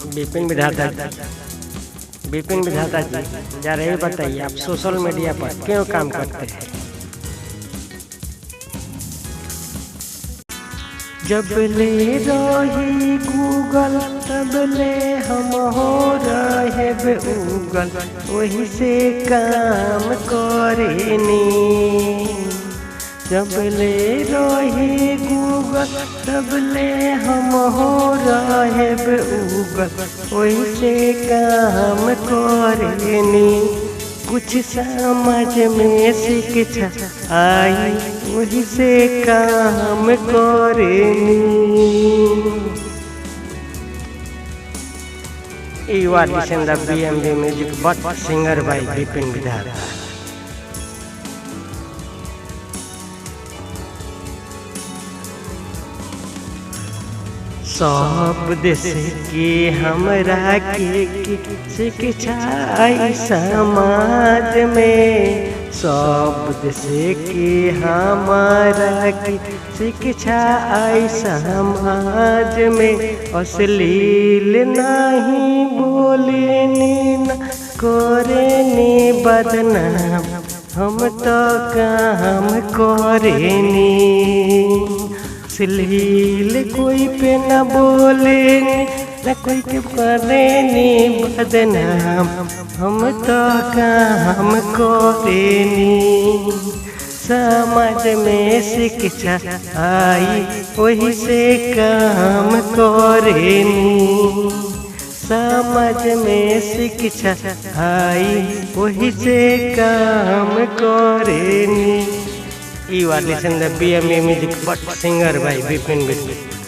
विपिन विधाता विपिन विधाता जी, जरा ये बताइए आप सोशल मीडिया पर क्यों काम करते हैं? जब ले रही गूगल तब ले हम हो रहे गूगल, वही से काम करेनी। जब ले रही गूगल तब ले हम हो रहे गूगल, वही से काम करेनी। कुछ समझ में शिक्षा आई, वही से काम करेनी। You are listening the BMB music but singer by Vipin Vidhata। सब देश के हमरा के शिक्षा समाज में, सब देश के हमारा की शिक्षा समाज में। अश्लील नहीं बोलेनी न करेनी बदनाम, हम तो काम करेनी। अश्लील कोई पे न बोले न कोई के करेनी बदनाम, हम तो काम करेनी। समाज में शिक्षा आई, वही से काम करेनी। समाज में शिक्षा आई, वही से काम करेनी। You are listening the BMA music but singer by Vipin Vidhata।